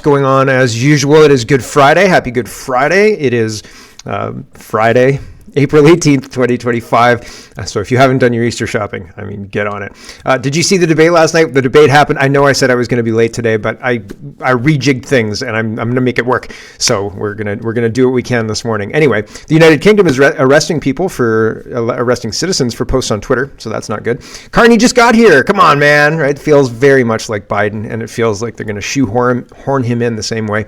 Going on as usual. It is Good Friday. Happy Good Friday. It is Friday, April 18th, 2025. So if you haven't done your Easter shopping, I mean, get on it. Did you see the debate last night? The debate happened. I know I said I was going to be late today, but I rejigged things and I'm going to make it work. So we're going to do what we can this morning. Anyway, the United Kingdom is arresting citizens for posts on Twitter. So that's not good. Carney just got here. Come on, man. Right? It feels very much like Biden, and it feels like they're going to shoehorn him in the same way.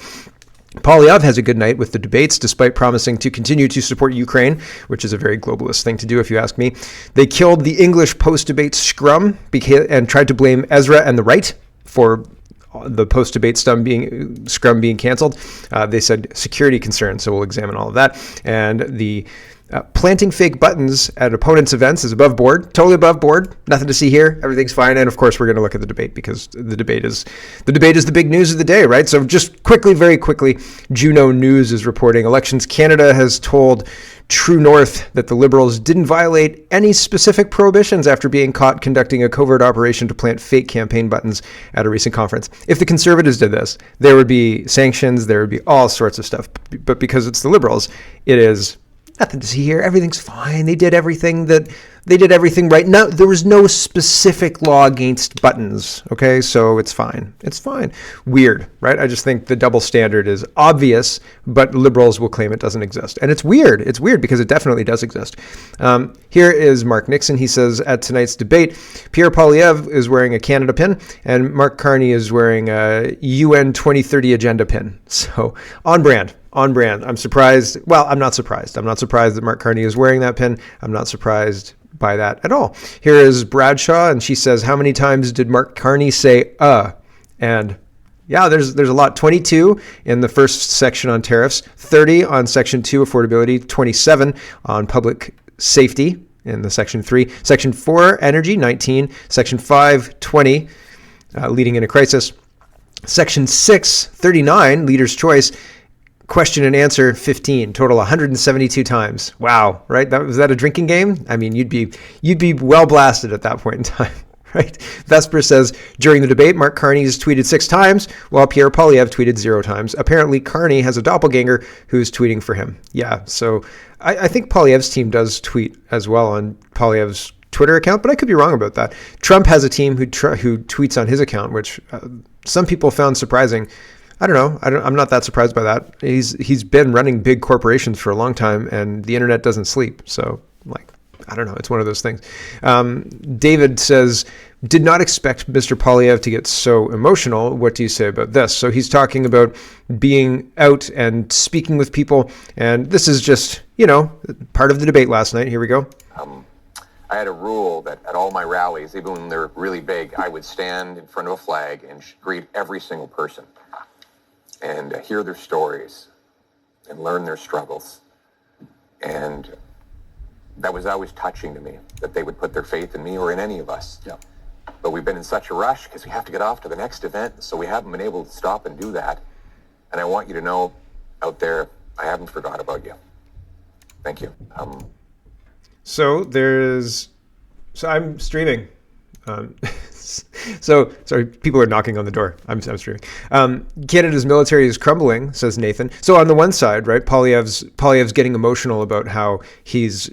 Poilievre has a good night with the debates, despite promising to continue to support Ukraine, which is a very globalist thing to do, if you ask me. They killed the English post-debate scrum and tried to blame Ezra and the right for the post-debate scrum being canceled. They said security concerns, so we'll examine all of that. And the planting fake buttons at opponents' events is above board, totally above board. Nothing to see here. Everything's fine. And of course, we're going to look at the debate because the debate is the big news of the day, right? So just quickly, very quickly, Juno News is reporting Elections Canada has told True North that the Liberals didn't violate any specific prohibitions after being caught conducting a covert operation to plant fake campaign buttons at a recent conference. If the Conservatives did this, there would be sanctions, there would be all sorts of stuff. But because it's the Liberals, it is nothing to see here. Everything's fine. They did everything right. No, there was no specific law against buttons. Okay, so it's fine. It's fine. Weird, right? I just think the double standard is obvious, but liberals will claim it doesn't exist. And it's weird. It's weird because it definitely does exist. Here is Mark Nixon. He says at tonight's debate, Pierre Poilievre is wearing a Canada pin and Mark Carney is wearing a UN 2030 agenda pin. So on brand. I'm surprised. Well, I'm not surprised. I'm not surprised that Mark Carney is wearing that pin. I'm not surprised by that at all. Here is Bradshaw, and she says, how many times did Mark Carney say, And yeah, there's a lot. 22 in the first section on tariffs, 30 on section 2 affordability, 27 on public safety in the section 3, section 4 energy, 19, section 5, 20, leading in a crisis, section 6, 39, leader's choice, question and answer 15, total 172 times. Wow, right? Was that a drinking game? I mean, you'd be well blasted at that point in time, right? Vesper says, during the debate, Mark Carney has tweeted 6 times, while Pierre Poilievre tweeted 0 times. Apparently, Carney has a doppelganger who's tweeting for him. Yeah, so I think Poilievre's team does tweet as well on Poilievre's Twitter account, but I could be wrong about that. Trump has a team who tweets on his account, which some people found surprising. I don't know. I'm not that surprised by that. He's been running big corporations for a long time, and the internet doesn't sleep. So, I don't know. It's one of those things. David says, did not expect Mr. Poilievre to get so emotional. What do you say about this? So he's talking about being out and speaking with people, and this is just, part of the debate last night. Here we go. I had a rule that at all my rallies, even when they're really big, I would stand in front of a flag and greet every single person and hear their stories and learn their struggles. And that was always touching to me, that they would put their faith in me or in any of us. Yeah. But we've been in such a rush because we have to get off to the next event, so we haven't been able to stop and do that. And I want you to know out there, I haven't forgot about you. Thank you. So I'm streaming. So sorry, people are knocking on the door. I'm streaming. Canada's military is crumbling, says Nathan. So on the one side, right, Poilievre's getting emotional about how he's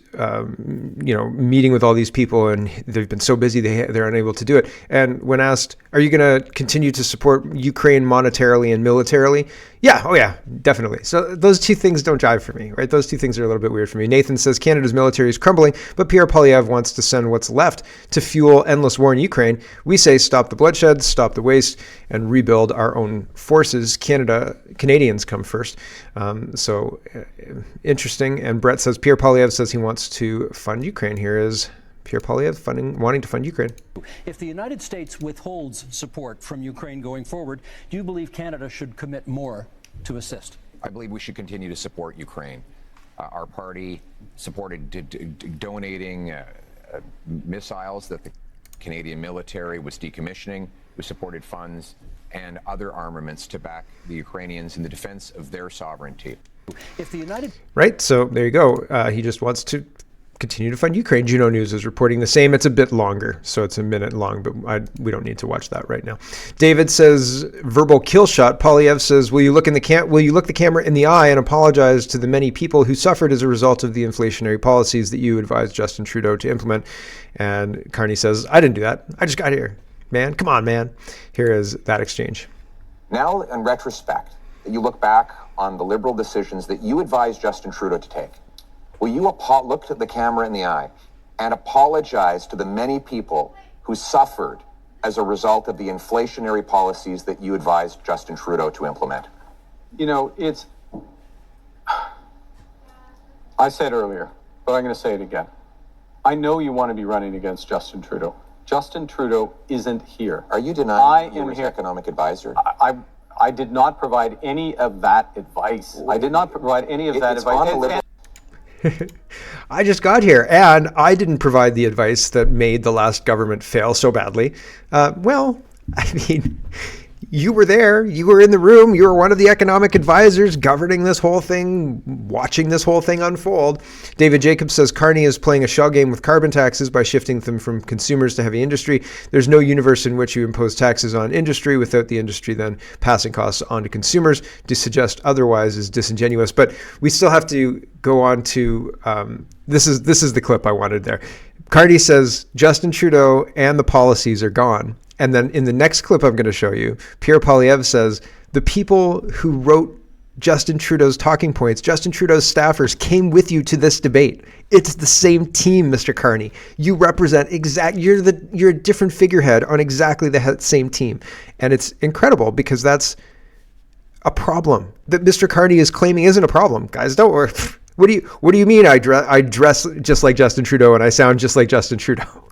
meeting with all these people and they've been so busy they're unable to do it. And when asked, are you going to continue to support Ukraine monetarily and militarily? Yeah, oh yeah, definitely. So those two things don't jive for me, right? Those two things are a little bit weird for me. Nathan says Canada's military is crumbling, but Pierre Poilievre wants to send what's left to fuel endless war in Ukraine. We say stop the bloodshed, stop the waste, and rebuild our own forces. Canadians come first. So interesting. And Brett says Pierre Poilievre says he wants to fund Ukraine. Here is Pierre Poilievre wanting to fund Ukraine. If the United States withholds support from Ukraine going forward, do you believe Canada should commit more to assist? I believe we should continue to support Ukraine. Our party supported donating missiles that the Canadian military was decommissioning. We supported funds and other armaments to back the Ukrainians in the defense of their sovereignty. If the United... Right, so there you go. He just wants to continue to fund Ukraine. Juno News is reporting the same. It's a bit longer, so it's a minute long, but we don't need to watch that right now. David says, verbal kill shot. Poilievre says, will you look the camera in the eye and apologize to the many people who suffered as a result of the inflationary policies that you advised Justin Trudeau to implement? And Carney says, I didn't do that. I just got here. Man, come on, man. Here is that exchange. Now, in retrospect, that you look back on the Liberal decisions that you advised Justin Trudeau to take, will you look at the camera in the eye and apologize to the many people who suffered as a result of the inflationary policies that you advised Justin Trudeau to implement? You know, I said earlier, but I'm going to say it again. I know you want to be running against Justin Trudeau. Justin Trudeau isn't here. Are you denying you were his economic advisor? I did not provide any of that advice. I did not provide any of that advice. I just got here, and I didn't provide the advice that made the last government fail so badly. Well, I mean, you were there. You were in the room. You were one of the economic advisors governing this whole thing, watching this whole thing unfold. David Jacobs says Carney is playing a shell game with carbon taxes by shifting them from consumers to heavy industry. There's no universe in which you impose taxes on industry without the industry then passing costs on to consumers. To suggest otherwise is disingenuous. But we still have to go on to this is the clip I wanted there. Carney says Justin Trudeau and the policies are gone. And then in the next clip I'm going to show you, Pierre Poilievre says, the people who wrote Justin Trudeau's talking points, Justin Trudeau's staffers came with you to this debate. It's the same team, Mr. Carney. You represent you're a different figurehead on exactly the same team. And it's incredible because that's a problem that Mr. Carney is claiming isn't a problem. Guys, don't worry. What do you mean I dress just like Justin Trudeau and I sound just like Justin Trudeau?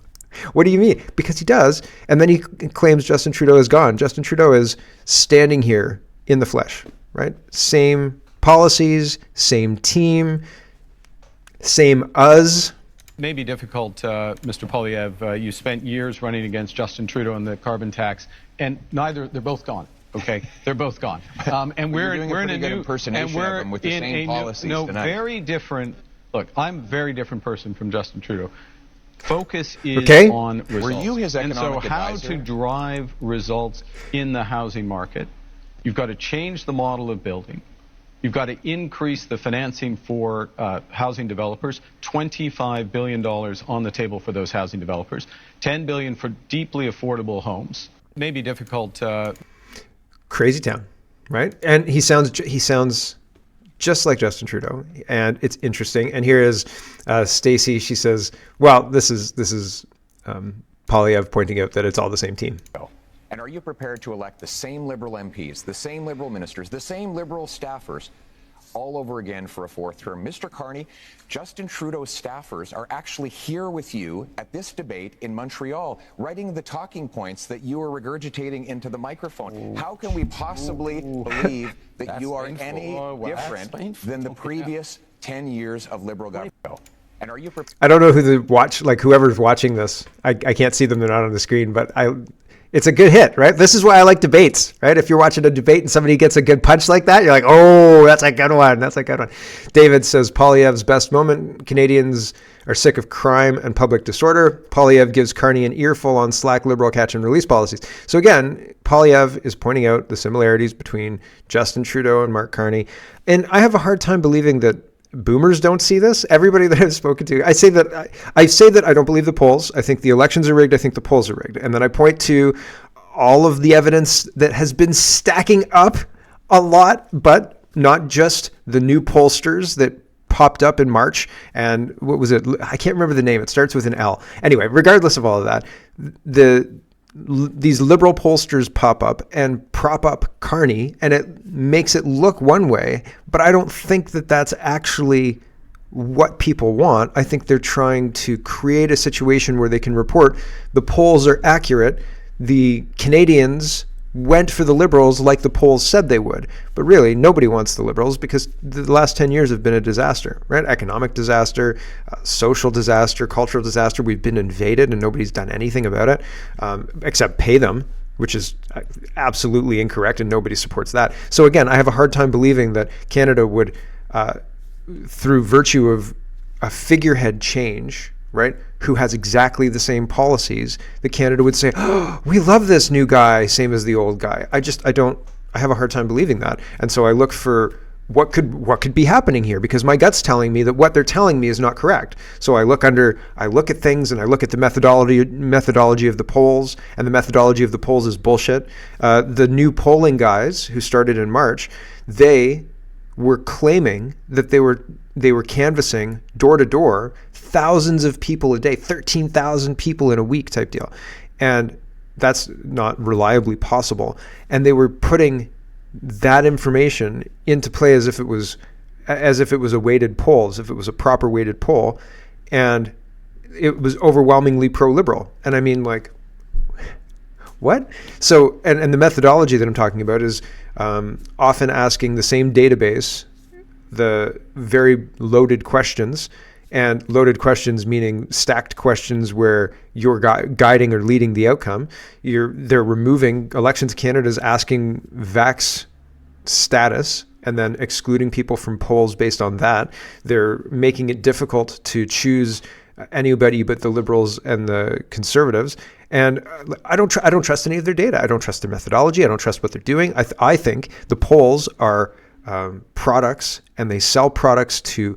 What do you mean? Because he does. And then he claims Justin Trudeau is gone. Justin Trudeau is standing here in the flesh, right? Same policies, same team, same us. May be difficult, Mr. Poilievre. You spent years running against Justin Trudeau on the carbon tax, and they're both gone. Okay, they're both gone. And we're in a new impersonation of them with the same policies tonight. Very different. Look, I'm a very different person from Justin Trudeau. Focus is on results. Were you his economic advisor? advisor? How to drive results in the housing market, you've got to change the model of building. You've got to increase the financing for housing developers, $25 billion on the table for those housing developers, $10 billion for deeply affordable homes. It may be difficult. Crazy town, right? And he sounds just like Justin Trudeau, and it's interesting. And here is Stacey. She says, "Well, this is Poilievre pointing out that it's all the same team." And are you prepared to elect the same Liberal MPs, the same Liberal ministers, the same Liberal staffers all over again for a fourth term? Mr. Carney, Justin Trudeau's staffers are actually here with you at this debate in Montreal, writing the talking points that you are regurgitating into the microphone. How can we possibly believe that you are any different than the previous 10 years of Liberal government? And are you I don't know who whoever's watching this. I can't see them, they're not on the screen, but it's a good hit, right? This is why I like debates, right? If you're watching a debate and somebody gets a good punch like that, you're like, oh, that's a good one. That's a good one. David says, Poilievre's best moment. Canadians are sick of crime and public disorder. Poilievre gives Carney an earful on slack Liberal catch and release policies. So again, Poilievre is pointing out the similarities between Justin Trudeau and Mark Carney. And I have a hard time believing that boomers don't see this. Everybody that I've spoken to, I say that I don't believe the polls. I think the elections are rigged. I think the polls are rigged. And then I point to all of the evidence that has been stacking up a lot, but not just the new pollsters that popped up in March. And what was it? I can't remember the name. It starts with an L. Anyway, regardless of all of that, these liberal pollsters pop up and prop up Carney, and it makes it look one way, but I don't think that that's actually what people want. I think they're trying to create a situation where they can report the polls are accurate. The Canadians went for the Liberals like the polls said they would. But really, nobody wants the Liberals because the last 10 years have been a disaster, right? Economic disaster, social disaster, cultural disaster. We've been invaded and nobody's done anything about it except pay them, which is absolutely incorrect, and nobody supports that. So again, I have a hard time believing that Canada would, through virtue of a figurehead change, right, who has exactly the same policies, that Canada would say, oh, we love this new guy, same as the old guy. I have a hard time believing that. And so I look for what could be happening here, because my gut's telling me that what they're telling me is not correct. So I look at things, and I look at the methodology of the polls, and the methodology of the polls is bullshit. The new polling guys who started in March, they were claiming that they were canvassing door to door thousands of people a day, 13,000 people in a week type deal. And that's not reliably possible. And they were putting that information into play as if it was a weighted poll, as if it was a proper weighted poll, and it was overwhelmingly pro-liberal. And I mean, like, what? So, and the methodology that I'm talking about is often asking the same database the very loaded questions, and loaded questions meaning stacked questions where you're guiding or leading the outcome. They're removing Elections Canada's asking vax status and then excluding people from polls based on that. They're making it difficult to choose anybody but the Liberals and the Conservatives. And I don't trust any of their data. I don't trust their methodology. I don't trust what they're doing. I think the polls are products, and they sell products to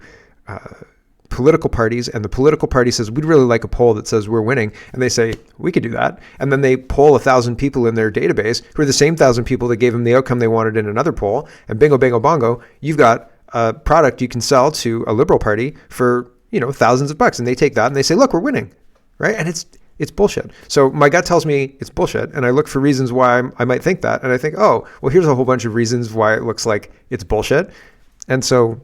political parties, and the political party says, we'd really like a poll that says we're winning, and they say, we could do that, and then they poll 1,000 people in their database who are the same 1,000 people that gave them the outcome they wanted in another poll, and bingo, bango, bongo, you've got a product you can sell to a Liberal party for, thousands of bucks, and they take that and they say, look, we're winning, right? And it's bullshit. So my gut tells me it's bullshit, and I look for reasons why I might think that, and I think, oh, well, here's a whole bunch of reasons why it looks like it's bullshit. And so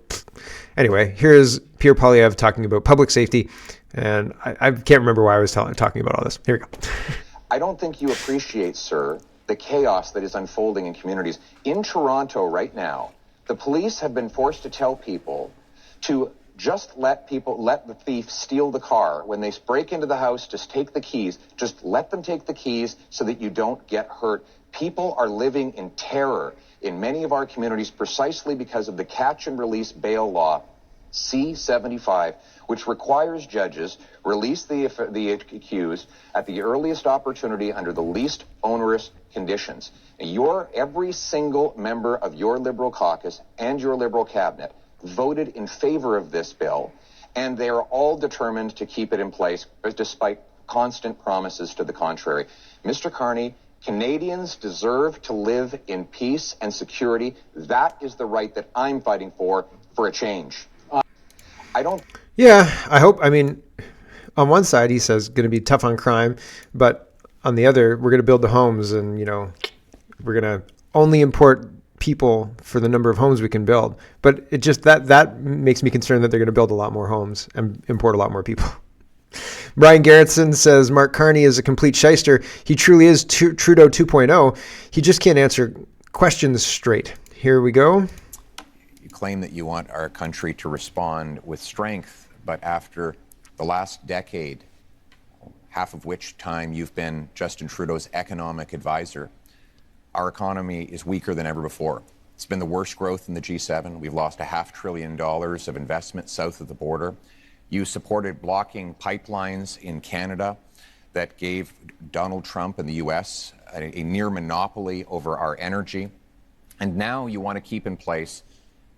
anyway, here's Pierre Poilievre talking about public safety, and I can't remember why I was talking about all this. Here we go. I don't think you appreciate, sir, the chaos that is unfolding in communities. In Toronto right now, the police have been forced to tell people to just let the thief steal the car. When they break into the house, just take the keys. Just let them take the keys so that you don't get hurt. People are living in terror in many of our communities precisely because of the catch and release bail law, C-75, which requires judges release the accused at the earliest opportunity under the least onerous conditions. Every single member of your Liberal caucus and your Liberal cabinet voted in favor of this bill, and they are all determined to keep it in place despite constant promises to the contrary. Mr. Carney, Canadians deserve to live in peace and security. That is the right that I'm fighting for a change. Yeah, I hope. I mean, on one side, he says going to be tough on crime, but on the other, we're going to build the homes, and we're going to only import people for the number of homes we can build. But it just that makes me concerned that they're going to build a lot more homes and import a lot more people. Brian Garrettson says Mark Carney is a complete shyster. He truly is Trudeau 2.0. He just can't answer questions straight. Here we go. You claim that you want our country to respond with strength, but after the last decade, half of which time you've been Justin Trudeau's economic advisor, our economy is weaker than ever before. It's been the worst growth in the G7. We've lost $500 billion of investment south of the border. You supported blocking pipelines in Canada that gave Donald Trump and the U.S. a near monopoly over our energy. And now you want to keep in place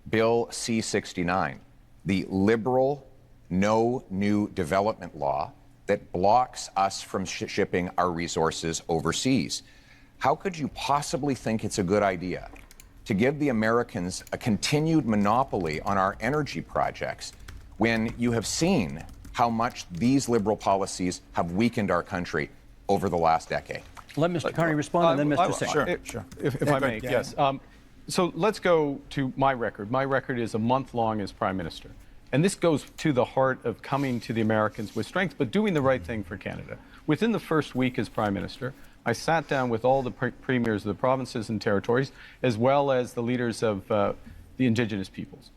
Bill C-69, the liberal no new development law that blocks us from shipping our resources overseas. How could you possibly think it's a good idea to give the Americans a continued monopoly on our energy projects when you have seen how much these liberal policies have weakened our country over the last decade? Let Mr. Carney respond, and then Mr. Singh. Sure. If I may, yes. So let's go to my record. My record is a month long as Prime Minister. And this goes to the heart of coming to the Americans with strength, but doing the right thing for Canada. Within the first week as Prime Minister, I sat down with all the premiers of the provinces and territories, as well as the leaders of the Indigenous peoples.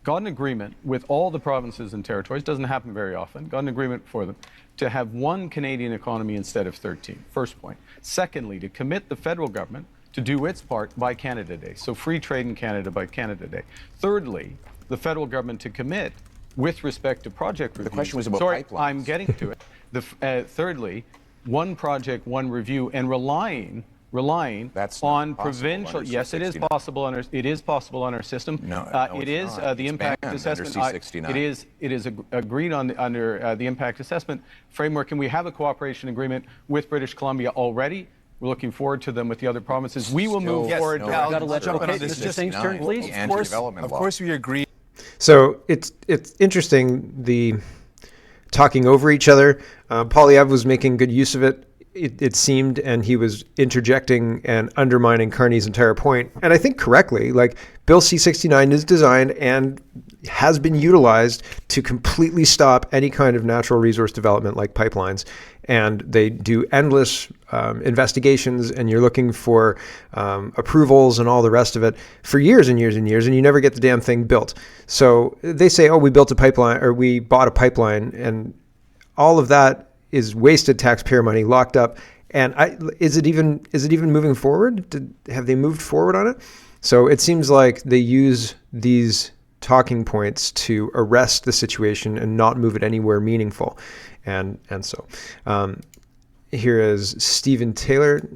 Got an agreement with all the provinces and territories, doesn't happen very often, got an agreement for them to have one Canadian economy instead of 13, first point. Secondly, to commit the federal government to do its part by Canada Day, so free trade in Canada by Canada Day. Thirdly, the federal government to commit with respect to project reviews. The question was about Sorry, pipelines. I'm getting to it. Thirdly, one project, one review, and relying That's not on possible provincial. under Yes, it is C69. possible under. It is possible on our system. No, it it's is not. the It's impact banned assessment. under C69. It is agreed on under the impact assessment framework, and we have a cooperation agreement with British Columbia already. We're looking forward to them with the other provinces. We will move forward. No, Got to let jump in on Mr. this. Singh's turn, please. The anti-development law. Of course, we agree. So it's interesting, the talking over each other. Poilievre was making good use of it, it seemed, and he was interjecting and undermining Carney's entire point. And I think correctly, like Bill C-69 is designed and has been utilized to completely stop any kind of natural resource development like pipelines. And they do endless investigations, and you're looking for approvals and all the rest of it for years and years and years, and you never get the damn thing built. So they say, oh, we built a pipeline, or we bought a pipeline, and all of that is wasted taxpayer money locked up. And is it even moving forward? Have they moved forward on it? So it seems like they use these talking points to arrest the situation and not move it anywhere meaningful. And so here is Stephen Taylor.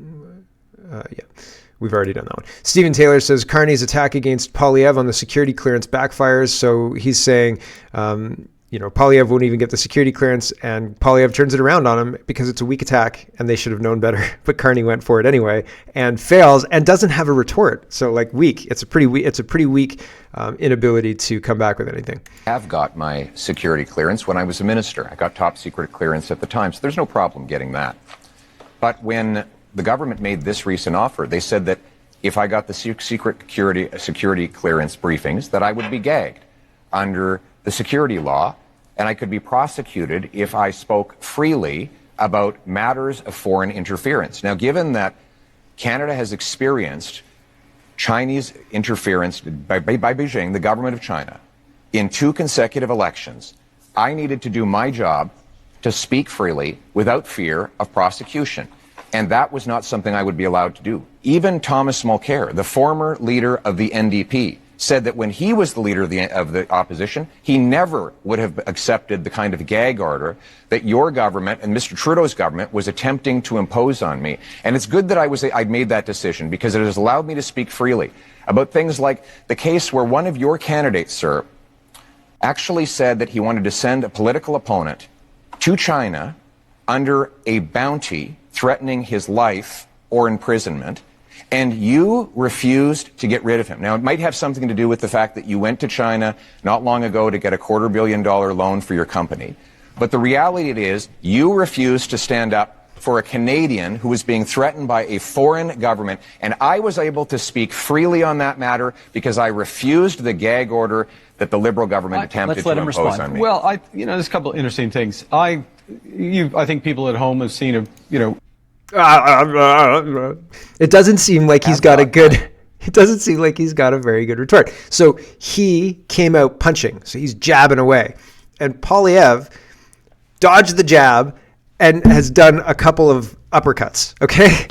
We've already done that one. Stephen Taylor says Carney's attack against Poilievre on the security clearance backfires. So he's saying, Poilievre won't even get the security clearance, and Poilievre turns it around on him because it's a weak attack and they should have known better. But Carney went for it anyway and fails and doesn't have a retort. So weak. It's a pretty weak inability to come back with anything. I've got my security clearance when I was a minister. I got top secret clearance at the time, so there's no problem getting that. But when the government made this recent offer, they said that if I got the security clearance briefings, that I would be gagged under the security law, and I could be prosecuted if I spoke freely about matters of foreign interference. Now, given that Canada has experienced Chinese interference by Beijing, the government of China, in 2 consecutive elections, I needed to do my job to speak freely without fear of prosecution. And that was not something I would be allowed to do. Even Thomas Mulcair, the former leader of the NDP, said that when he was the leader of the opposition, he never would have accepted the kind of gag order that your government and Mr. Trudeau's government was attempting to impose on me. And it's good that I'd made that decision, because it has allowed me to speak freely about things like the case where one of your candidates, sir, actually said that he wanted to send a political opponent to China under a bounty threatening his life or imprisonment, and you refused to get rid of him. Now, it might have something to do with the fact that you went to China not long ago to get a $250 million loan for your company. But the reality is you refused to stand up for a Canadian who was being threatened by a foreign government. And I was able to speak freely on that matter because I refused the gag order that the Liberal government attempted to impose on me. Well, there's a couple of interesting things. I think people at home have seen it doesn't seem like he's got a good. It doesn't seem like he's got a very good retort. So he came out punching. So he's jabbing away, and Poilievre dodged the jab and has done a couple of uppercuts. Okay,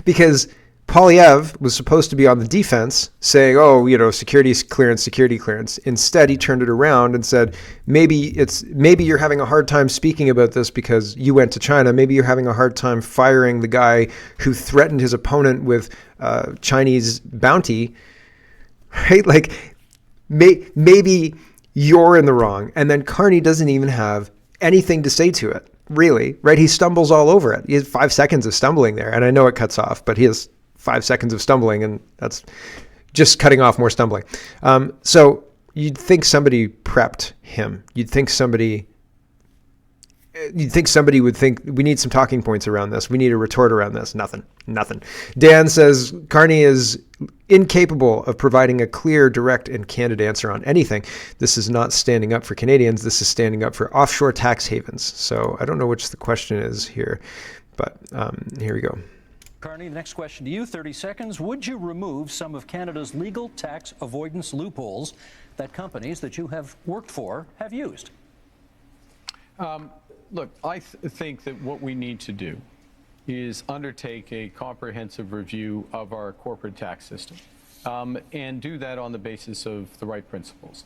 because Poilievre was supposed to be on the defense, saying, security clearance. Instead, he turned it around and said, maybe you're having a hard time speaking about this because you went to China. Maybe you're having a hard time firing the guy who threatened his opponent with Chinese bounty, right? Maybe you're in the wrong. And then Carney doesn't even have anything to say to it, really, right? He stumbles all over it. He has 5 seconds of stumbling there. And I know it cuts off, but he has 5 seconds of stumbling, and that's just cutting off more stumbling. So you'd think somebody prepped him. You'd think somebody would think, we need some talking points around this. We need a retort around this. Nothing. Dan says Carney is incapable of providing a clear, direct, and candid answer on anything. This is not standing up for Canadians. This is standing up for offshore tax havens. So I don't know which the question is here, but here we go. Carney, the next question to you, 30 seconds. Would you remove some of Canada's legal tax avoidance loopholes that companies that you have worked for have used? Look, I think that what we need to do is undertake a comprehensive review of our corporate tax system and do that on the basis of the right principles.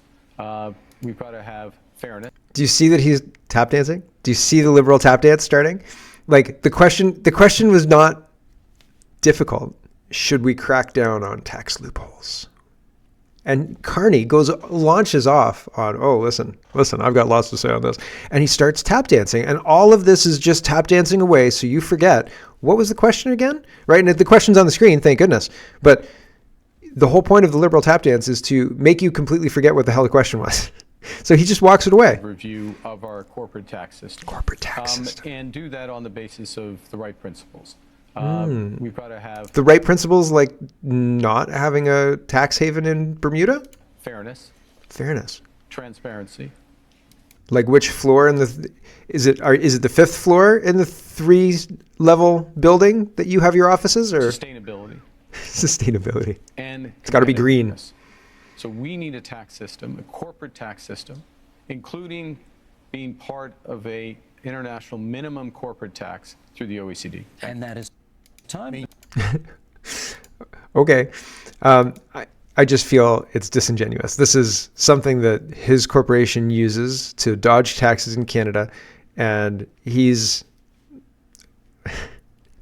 We've got to have fairness. Do you see that he's tap dancing? Do you see the Liberal tap dance starting? Like the question was not difficult. Should we crack down on tax loopholes? And Carney launches off on, oh, listen, I've got lots to say on this. And he starts tap dancing. And all of this is just tap dancing away. So you forget, what was the question again? Right? And the question's on the screen, thank goodness. But the whole point of the Liberal tap dance is to make you completely forget what the hell the question was. So he just walks it away. Review of our corporate tax system. And do that on the basis of the right principles. We've got to have the right principles, like not having a tax haven in Bermuda. Fairness. Transparency. Like which floor in the is it the 5th floor in the 3-level building that you have your offices, or sustainability. And it's got to be green. So we need a tax system, a corporate tax system, including being part of a international minimum corporate tax through the OECD. And that is time. Okay. I just feel it's disingenuous. This is something that his corporation uses to dodge taxes in Canada, and he's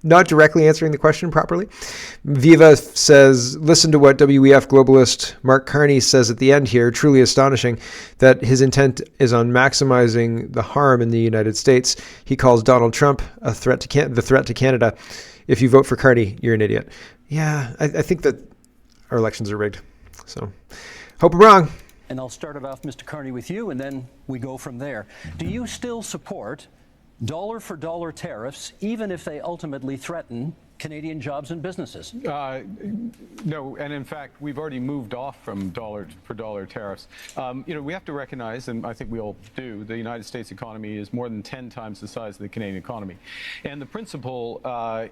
not directly answering the question properly. Viva says, listen to what WEF globalist Mark Carney says at the end here, truly astonishing, that his intent is on maximizing the harm in the United States. He calls Donald Trump the threat to Canada. If you vote for Carney, you're an idiot. Yeah, I think that our elections are rigged. So hope I'm wrong. And I'll start it off, Mr. Carney, with you, and then we go from there. Do you still support dollar-for-dollar tariffs, even if they ultimately threaten Canadian jobs and businesses? No, and in fact, we've already moved off from dollar-for-dollar tariffs. We have to recognize, and I think we all do, the United States economy is more than 10 times the size of the Canadian economy. And the principle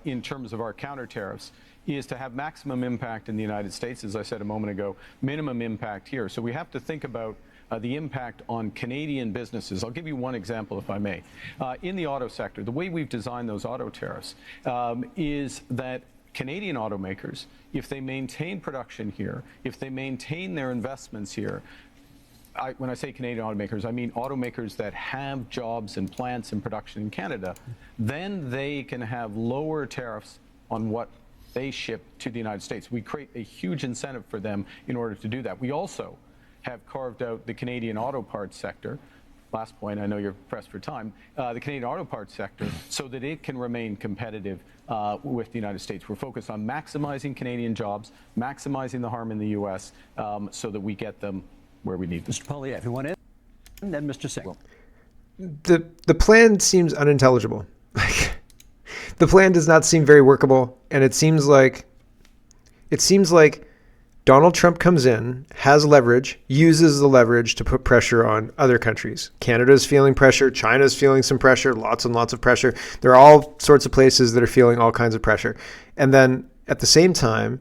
in terms of our counter tariffs is to have maximum impact in the United States, as I said a moment ago, minimum impact here. So we have to think about the impact on Canadian businesses. I'll give you one example, if I may. In the auto sector, the way we've designed those auto tariffs is that Canadian automakers, if they maintain production here, if they maintain their investments here, when I say Canadian automakers, I mean automakers that have jobs and plants and production in Canada, then they can have lower tariffs on what they ship to the United States. We create a huge incentive for them in order to do that. We also have carved out the Canadian auto parts sector. Last point, I know you're pressed for time, the Canadian auto parts sector, so that it can remain competitive with the United States. We're focused on maximizing Canadian jobs, maximizing the harm in the U.S., so that we get them where we need them. Mr. Poilievre, you want in? And then Mr. Singh. The plan seems unintelligible. The plan does not seem very workable, and it seems like Donald Trump comes in, has leverage, uses the leverage to put pressure on other countries. Canada's feeling pressure. China's feeling some pressure, lots and lots of pressure. There are all sorts of places that are feeling all kinds of pressure. And then at the same time,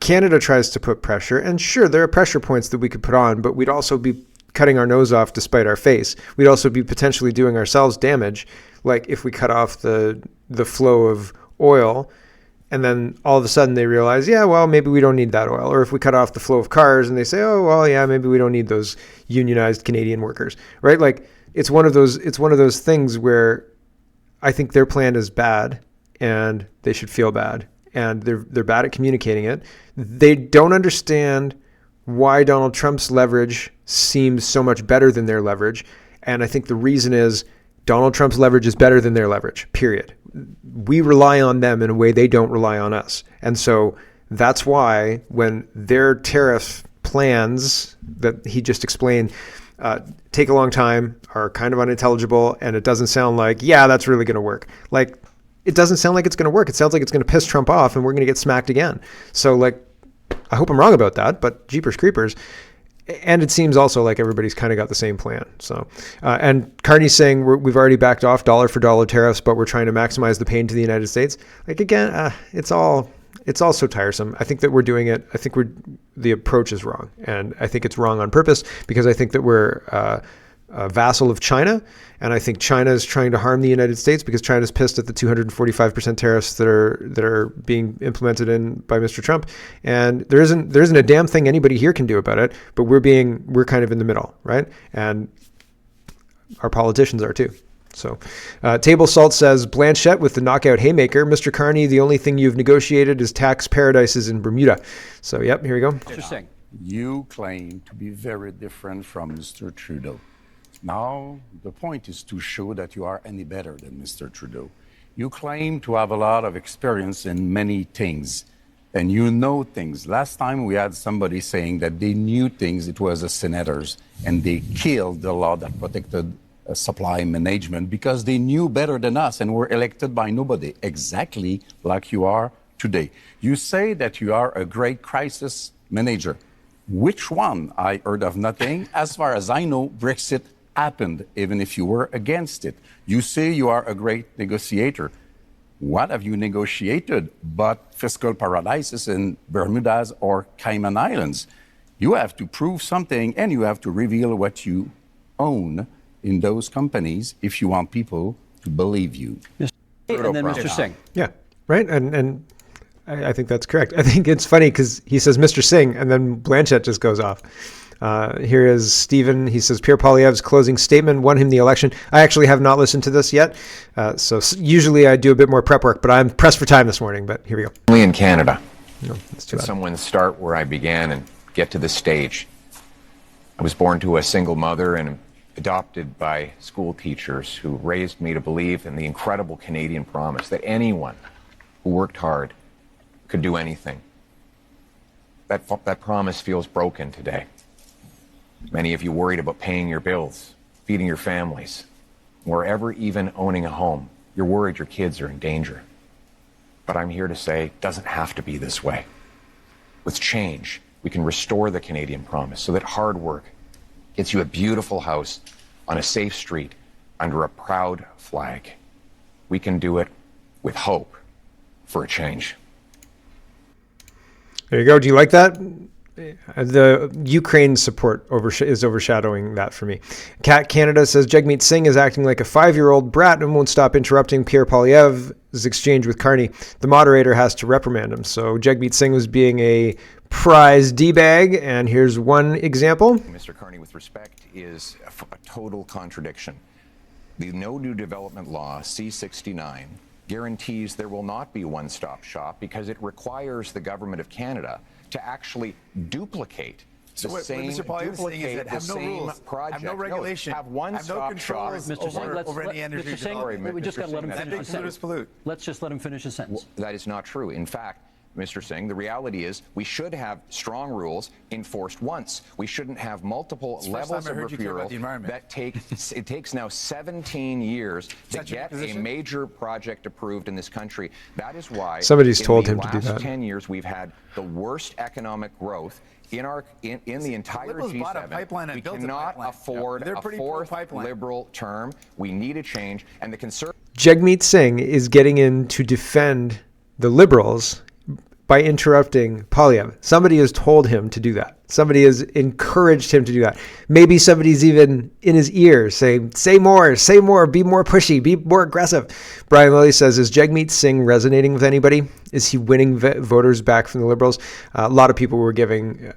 Canada tries to put pressure. And sure, there are pressure points that we could put on, but we'd also be cutting our nose off to spite our face. We'd also be potentially doing ourselves damage, like if we cut off the flow of oil, and then all of a sudden they realize, yeah, well, maybe we don't need that oil. Or if we cut off the flow of cars and they say, oh, well, yeah, maybe we don't need those unionized Canadian workers, right? Like it's one of those things where I think their plan is bad and they should feel bad, and they're bad at communicating it. They don't understand why Donald Trump's leverage seems so much better than their leverage. And I think the reason is Donald Trump's leverage is better than their leverage, period. We rely on them in a way they don't rely on us. And so that's why when their tariff plans that he just explained take a long time, are kind of unintelligible, and it doesn't sound like, yeah, that's really going to work. Like, it doesn't sound like it's going to work. It sounds like it's going to piss Trump off and we're going to get smacked again. So, like, I hope I'm wrong about that, but jeepers creepers. And it seems also like everybody's kind of got the same plan. So, and Carney's saying we've already backed off dollar for dollar tariffs, but we're trying to maximize the pain to the United States. Like, again, it's all so tiresome. I think that we're doing it. I think the approach is wrong, and I think it's wrong on purpose, because I think that we're a vassal of China. And I think China is trying to harm the United States because China's pissed at the 245% tariffs that are being implemented by Mr. Trump. And there isn't a damn thing anybody here can do about it. But we're kind of in the middle, right? And our politicians are too. So, Table Salt says, Blanchette with the knockout haymaker. Mr. Carney, the only thing you've negotiated is tax paradises in Bermuda. So, yep, here we go. Interesting. You claim to be very different from Mr. Trudeau. Now, the point is to show that you are any better than Mr. Trudeau. You claim to have a lot of experience in many things, and you know things. Last time we had somebody saying that they knew things, it was the senators, and they killed the law that protected supply management because they knew better than us and were elected by nobody, exactly like you are today. You say that you are a great crisis manager. Which one? I heard of nothing. As far as I know, Brexit happened, even if you were against it. You say you are a great negotiator. What have you negotiated but fiscal paradises in Bermudas or Cayman Islands? You have to prove something, and you have to reveal what you own in those companies if you want people to believe you. And then Mr. Singh. Yeah, right. And I think that's correct. I think it's funny because he says Mr. Singh, and then Blanchette just goes off. Here is Stephen. He says Pierre Poilievre's closing statement won him the election. I actually have not listened to this yet. So usually I do a bit more prep work, but I'm pressed for time this morning. But here we go. Only in Canada. No, that's too Did loud. someone start where I began and get to this stage? I was born to a single mother and adopted by school teachers who raised me to believe in the incredible Canadian promise that anyone who worked hard could do anything. That promise feels broken today. Many of you worried about paying your bills, feeding your families, or ever even owning a home. You're worried your kids are in danger. But I'm here to say it doesn't have to be this way. With change, we can restore the Canadian promise so that hard work gets you a beautiful house on a safe street under a proud flag. We can do it with hope for a change. There you go. Do you like that? The Ukraine support is overshadowing that for me. Cat Canada says Jagmeet Singh is acting like a 5-year-old brat and won't stop interrupting Pierre Poilievre's exchange with Carney. The moderator has to reprimand him. So Jagmeet Singh was being a prize D-bag, and here's one example. Mr. Carney, with respect, is a total contradiction. The No New Development Law, C-69, guarantees there will not be one-stop shop because it requires the Government of Canada to actually duplicate the same project. Have no regulation. Have one have no stop controls shop. Mr. Singh, over any energy. Mr. Singh, we just got to let him finish his sentence. Pollute. Let's just let him finish his sentence. That is not true. In fact, Mr. Singh, the reality is we should have strong rules enforced once. We shouldn't have multiple levels of referral that it takes now 17 years to get a major project approved in this country. That is why somebody's told him to do that. In the last 10 years, we've had the worst economic growth in the entire G7. We cannot afford a fourth liberal term. We need a change, and the conservative. Jagmeet Singh is getting in to defend the Liberals by interrupting Poilievre. Somebody has told him to do that. Somebody has encouraged him to do that. Maybe somebody's even in his ear saying, say more, be more pushy, be more aggressive. Brian Lilly says, is Jagmeet Singh resonating with anybody? Is he winning voters back from the Liberals? A lot of people were giving,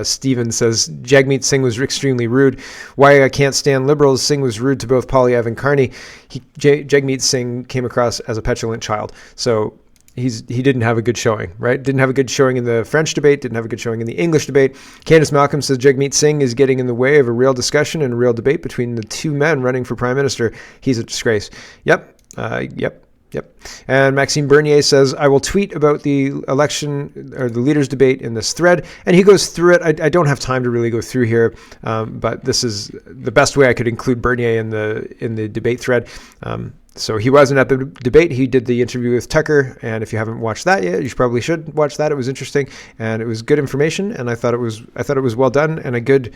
Stephen says, Jagmeet Singh was extremely rude. Why I can't stand Liberals, Singh was rude to both Poilievre and Carney. Jagmeet Singh came across as a petulant child. So he didn't have a good showing, right? Didn't have a good showing in the French debate, didn't have a good showing in the English debate. Candace Malcolm says Jagmeet Singh is getting in the way of a real discussion and a real debate between the two men running for prime minister. He's a disgrace. Yep. And Maxime Bernier says, I will tweet about the election or the leaders debate in this thread. And he goes through it. I don't have time to really go through here, but this is the best way I could include Bernier in the debate thread. So he wasn't at the debate. He did the interview with Tucker, and if you haven't watched that yet, you probably should watch that. It was interesting, and it was good information, and I thought it was well done and a good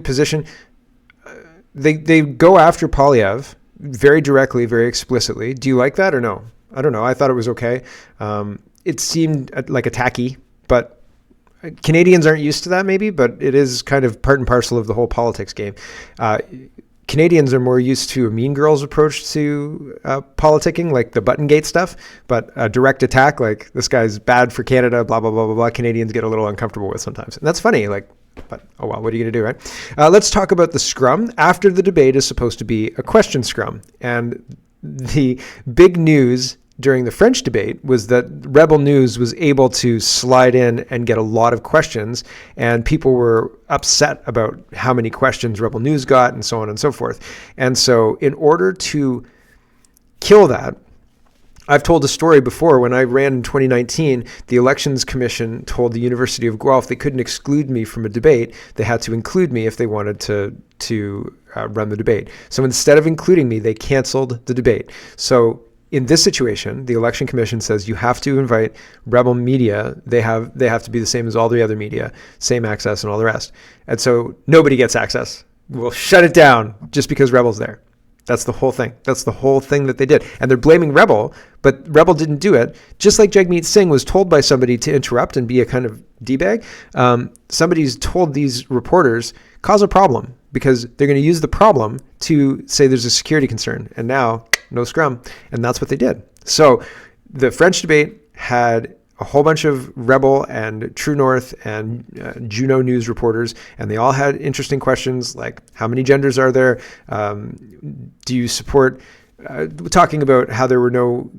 position. They go after Poilievre very directly, very explicitly. Do you like that or no? I don't know. I thought it was okay. It seemed like attacky, but Canadians aren't used to that maybe, but it is kind of part and parcel of the whole politics game. Canadians are more used to a Mean Girls approach to politicking, like the Buttongate stuff, but a direct attack, like this guy's bad for Canada, blah, blah, blah, blah, blah, Canadians get a little uncomfortable with sometimes. And that's funny, like, but oh well, what are you going to do, right? Let's talk about the scrum. After the debate is supposed to be a question scrum. And the big news during the French debate was that Rebel News was able to slide in and get a lot of questions, and people were upset about how many questions Rebel News got and so on and so forth. And so in order to kill that, I've told a story before. When I ran in 2019, the Elections Commission told the University of Guelph they couldn't exclude me from a debate. They had to include me if they wanted to run the debate. So instead of including me, they canceled the debate. So in this situation, the Election Commission says you have to invite Rebel media. They have to be the same as all the other media, same access and all the rest. And so nobody gets access. We'll shut it down just because Rebel's there. That's the whole thing. That's the whole thing that they did. And they're blaming Rebel, but Rebel didn't do it. Just like Jagmeet Singh was told by somebody to interrupt and be a kind of D-bag, somebody's told these reporters, cause a problem, because they're going to use the problem to say there's a security concern. And now, no scrum. And that's what they did. So the French debate had a whole bunch of Rebel and True North and Juno News reporters, and they all had interesting questions like, how many genders are there? Do you support, talking about how there were no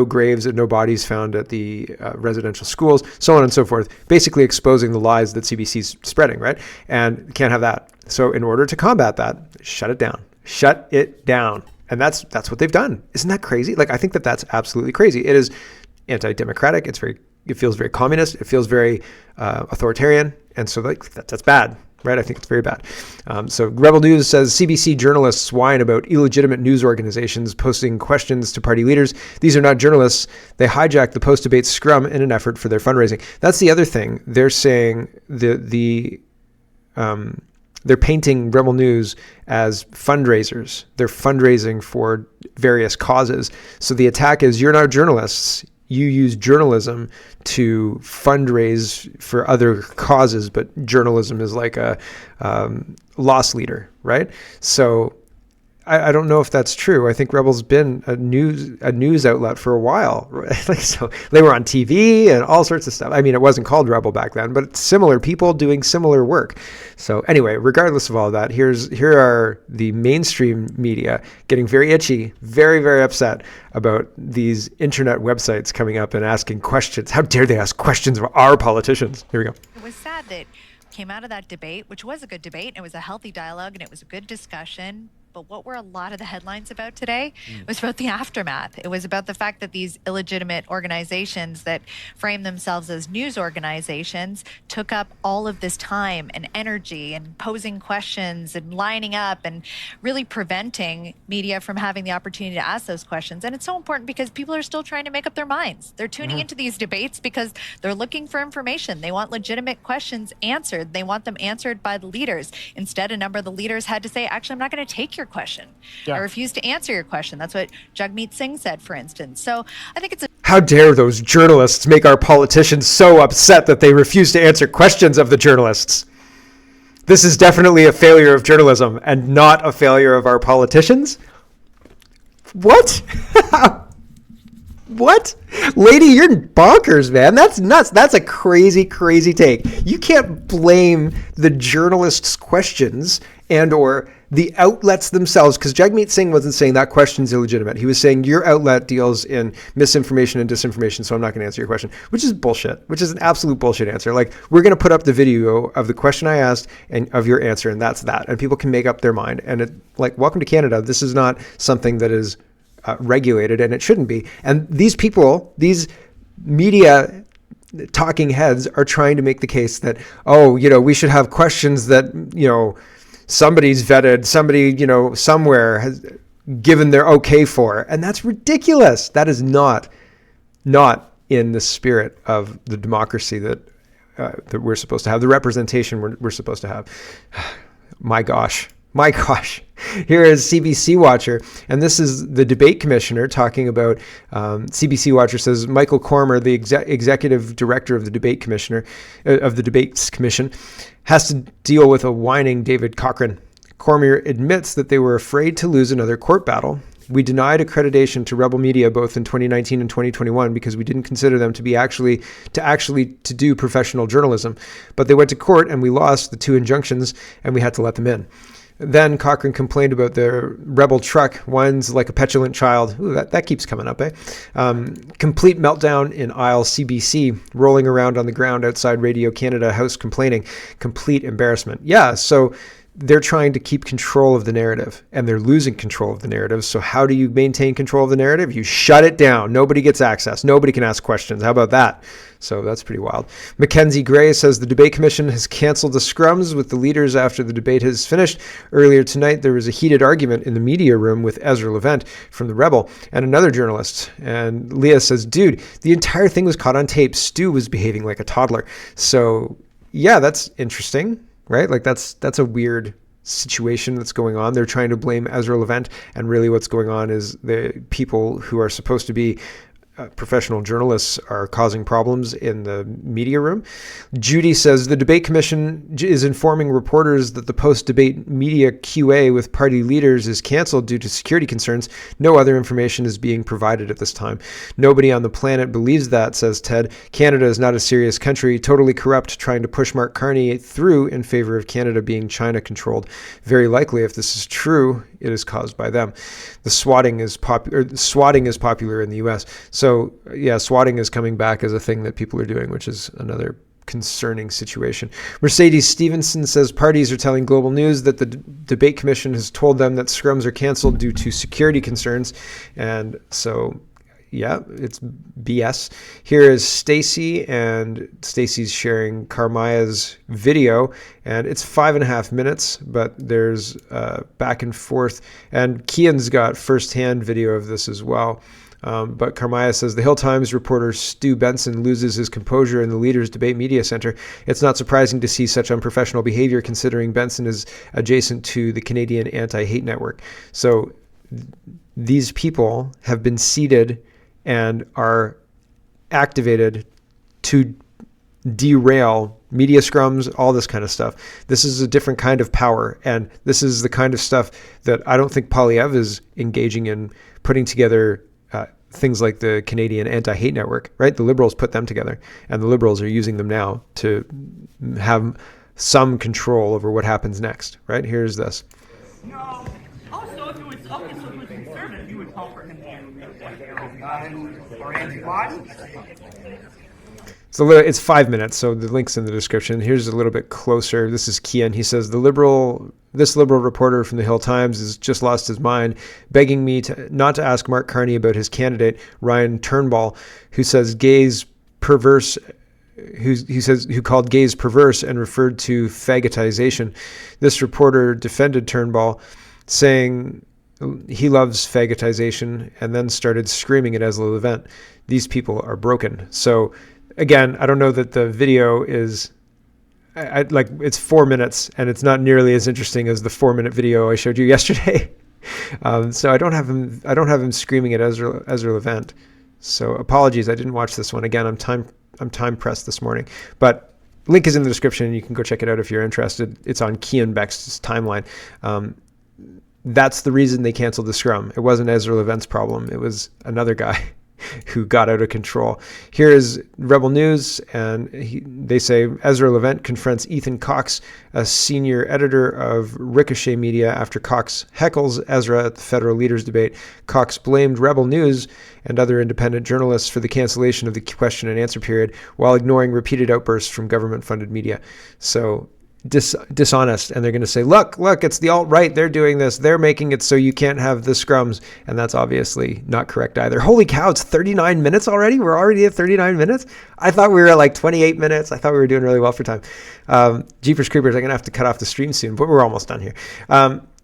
graves and no bodies found at the residential schools, so on and so forth, basically exposing the lies that CBC's spreading, right? And can't have that. So in order to combat that, shut it down. Shut it down. And that's what they've done. Isn't that crazy? Like, I think that that's absolutely crazy. It is anti-democratic. It feels very communist. It feels very authoritarian. And so like that's bad, right? I think it's very bad. So Rebel News says CBC journalists whine about illegitimate news organizations posting questions to party leaders. These are not journalists. They hijacked the post-debate scrum in an effort for their fundraising. That's the other thing. They're saying they're painting Rebel News as fundraisers. They're fundraising for various causes. So the attack is, you're not journalists. You use journalism to fundraise for other causes, but journalism is like a loss leader, right? So I don't know if that's true. I think Rebel's been a news outlet for a while. Right? Like, so they were on TV and all sorts of stuff. I mean, it wasn't called Rebel back then, but it's similar people doing similar work. So anyway, regardless of all that, here are the mainstream media getting very itchy, very, very upset about these internet websites coming up and asking questions. How dare they ask questions of our politicians? Here we go. It was sad that came out of that debate, which was a good debate, and it was a healthy dialogue, and it was a good discussion. But what were a lot of the headlines about today? It was about the aftermath. It was about the fact that these illegitimate organizations that frame themselves as news organizations took up all of this time and energy and posing questions and lining up and really preventing media from having the opportunity to ask those questions. And it's so important because people are still trying to make up their minds. They're tuning into these debates because they're looking for information. They want legitimate questions answered. They want them answered by the leaders. Instead, a number of the leaders had to say, actually, I'm not going to take your question. I refuse to answer your question. That's what Jagmeet Singh said, for instance. So I think it's how dare those journalists make our politicians so upset that they refuse to answer questions of the journalists. This is definitely a failure of journalism and not a failure of our politicians. What? What? Lady, you're bonkers, man. That's nuts. That's a crazy, crazy take. You can't blame the journalists' questions and or the outlets themselves, because Jagmeet Singh wasn't saying that question's illegitimate. He was saying your outlet deals in misinformation and disinformation, so I'm not going to answer your question, which is bullshit, which is an absolute bullshit answer. Like, we're going to put up the video of the question I asked and of your answer, and that's that. And people can make up their mind. And welcome to Canada. This is not something that is regulated, and it shouldn't be. And these people, these media talking heads are trying to make the case that, we should have questions that, somebody's vetted, somebody, somewhere has given their okay for. And that's ridiculous. That is not in the spirit of the democracy that we're supposed to have, the representation we're supposed to have. My gosh. My gosh, here is CBC Watcher, and this is the debate commissioner talking about, CBC Watcher says, Michael Cormer, the executive director of the debate commissioner, of the debates commission, has to deal with a whining David Cochrane. Cormier admits that they were afraid to lose another court battle. We denied accreditation to Rebel Media both in 2019 and 2021 because we didn't consider them to be actually do professional journalism. But they went to court and we lost the 2 injunctions and we had to let them in. Then Cochrane complained about the Rebel truck, whines like a petulant child. Ooh, that keeps coming up, eh? Complete meltdown in aisle CBC, rolling around on the ground outside Radio Canada House complaining. Complete embarrassment. Yeah, so they're trying to keep control of the narrative and they're losing control of the narrative. So how do you maintain control of the narrative? You shut it down. Nobody gets access. Nobody can ask questions. How about that? So that's pretty wild. Mackenzie Gray says the debate commission has canceled the scrums with the leaders after the debate has finished. Earlier tonight, there was a heated argument in the media room with Ezra Levant from the Rebel and another journalist. And Leah says, dude, the entire thing was caught on tape. Stu was behaving like a toddler. So yeah, that's interesting. Right? Like that's a weird situation that's going on. They're trying to blame Ezra Levant, and really what's going on is the people who are supposed to be professional journalists are causing problems in the media room. Judy says the debate commission is informing reporters that the post-debate media QA with party leaders is canceled due to security concerns. No other information is being provided at this time. Nobody on the planet believes that, says Ted. Canada is not a serious country, totally corrupt, trying to push Mark Carney through in favor of Canada being China-controlled. Very likely, if this is true, it is caused by them. The swatting is popular in the U.S. So yeah, swatting is coming back as a thing that people are doing, which is another concerning situation. Mercedes Stevenson says parties are telling Global News that the debate commission has told them that scrums are canceled due to security concerns. And so, yeah, it's BS. Here is Stacy, and Stacy's sharing Carmaya's video, and it's 5.5 minutes, but there's back and forth. And Kian's got firsthand video of this as well. But Carmaya says the Hill Times reporter Stu Benson loses his composure in the Leaders Debate Media Center. It's not surprising to see such unprofessional behavior considering Benson is adjacent to the Canadian Anti-Hate Network. So these people have been seated and are activated to derail media scrums, all this kind of stuff. This is a different kind of power, and this is the kind of stuff that I don't think Poilievre is engaging in, putting together things like the Canadian Anti-Hate Network, right? The Liberals put them together, and the Liberals are using them now to have some control over what happens next, right? Here's this. No. Also, if it was conservative, you would call for him or anti-body. It's 5 minutes, so the link's in the description. Here's a little bit closer. This is Kian. He says, this liberal reporter from the Hill Times has just lost his mind, begging me not to ask Mark Carney about his candidate, Ryan Turnbull, who called gays perverse and referred to fagotization. This reporter defended Turnbull, saying he loves fagotization, and then started screaming at Ezra Levant. These people are broken. So again, I don't know that the video is, it's 4 minutes, and it's not nearly as interesting as the 4-minute video I showed you yesterday. So I don't have him screaming at Ezra Levant. So apologies, I didn't watch this one. Again, I'm time pressed this morning, but link is in the description. You can go check it out if you're interested. It's on Kian Beck's timeline. That's the reason they canceled the scrum. It wasn't Ezra Levant's problem. It was another guy who got out of control. Here is Rebel News, and they say Ezra Levant confronts Ethan Cox, a senior editor of Ricochet Media, after Cox heckles Ezra at the federal leaders debate. Cox blamed Rebel News and other independent journalists for the cancellation of the question and answer period while ignoring repeated outbursts from government-funded media. So dishonest, and they're going to say, look, it's the alt-right, they're doing this, they're making it so you can't have the scrums, and that's obviously not correct either. Holy cow, it's 39 minutes already? We're already at 39 minutes? I thought we were at like 28 minutes. I thought we were doing really well for time. Jeepers Creepers, I'm going to have to cut off the stream soon, but we're almost done here.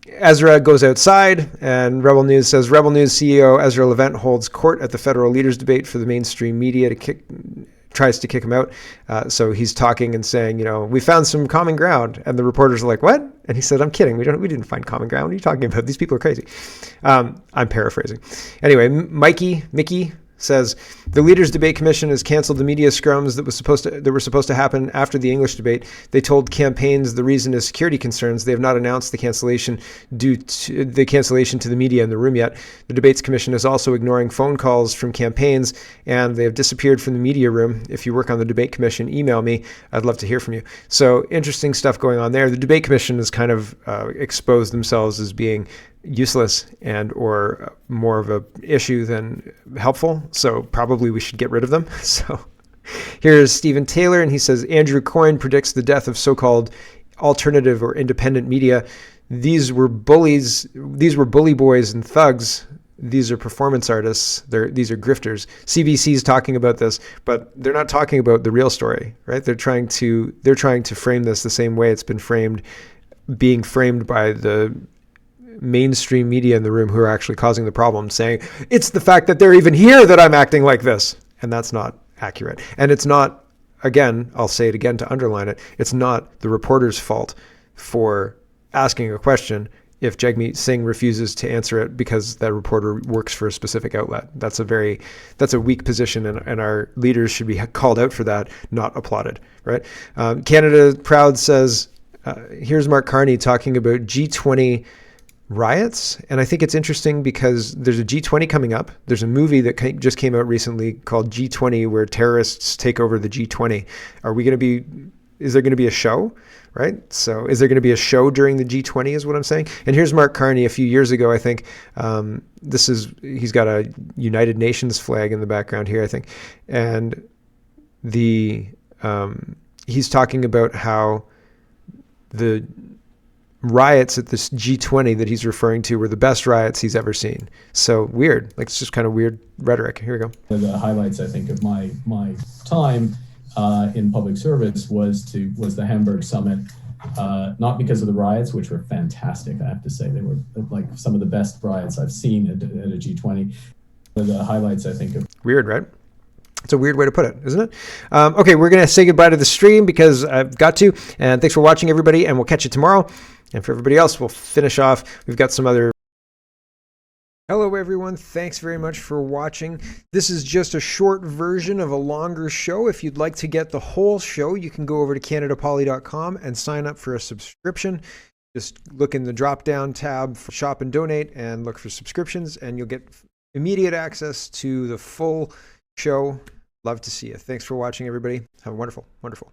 Ezra goes outside, and Rebel News says, Rebel News CEO Ezra Levant holds court at the federal leaders debate for the mainstream media tries to kick him out. So he's talking and saying, we found some common ground. And the reporters are like, what? And he said, I'm kidding. We didn't find common ground. What are you talking about? These people are crazy. I'm paraphrasing. Anyway, Mickey says the Leaders Debate Commission has canceled the media scrums that were supposed to happen after the English debate. They told campaigns the reason is security concerns. They have not announced the cancellation to the media in the room yet. The Debates Commission is also ignoring phone calls from campaigns, and they have disappeared from the media room. If you work on the Debate Commission, email me. I'd love to hear from you. So interesting stuff going on there. The Debate Commission has kind of exposed themselves as being useless and or more of a issue than helpful. So probably we should get rid of them. So here's Stephen Taylor, and he says, Andrew Coyne predicts the death of so-called alternative or independent media. These were bullies. These were bully boys and thugs. These are performance artists. These are grifters. CBC is talking about this, but they're not talking about the real story, right? They're trying to frame this the same way it's been being framed by the mainstream media in the room who are actually causing the problem, saying it's the fact that they're even here that I'm acting like this. And that's not accurate. And it's not, again, I'll say it again to underline it, it's not the reporter's fault for asking a question if Jagmeet Singh refuses to answer it because that reporter works for a specific outlet. That's a weak position, and our leaders should be called out for that, not applauded, right? Canada Proud says, here's Mark Carney talking about G20 riots. And I think it's interesting because there's a G20 coming up. There's a movie that just came out recently called G20 where terrorists take over the G20. Is there going to be a show, right? So is there going to be a show during the G20 is what I'm saying. And here's Mark Carney a few years ago, I think. He's got a United Nations flag in the background here, I think. And he's talking about how the riots at this G20 that he's referring to were the best riots he's ever seen. So weird. It's just kind of weird rhetoric. Here we go. The highlights, I think, of my time in public service was the Hamburg summit. Not because of the riots, which were fantastic, I have to say. They were like some of the best riots I've seen at a G20. The highlights, I think, of weird, right? It's a weird way to put it, isn't it? Okay, we're going to say goodbye to the stream because I've got to. And thanks for watching, everybody, and we'll catch you tomorrow. And for everybody else, we'll finish off. We've got some other... Hello, everyone. Thanks very much for watching. This is just a short version of a longer show. If you'd like to get the whole show, you can go over to CanadaPoly.com and sign up for a subscription. Just look in the drop-down tab for Shop and Donate and look for subscriptions, and you'll get immediate access to the full show. Love to see you. Thanks for watching, everybody. Have a wonderful, wonderful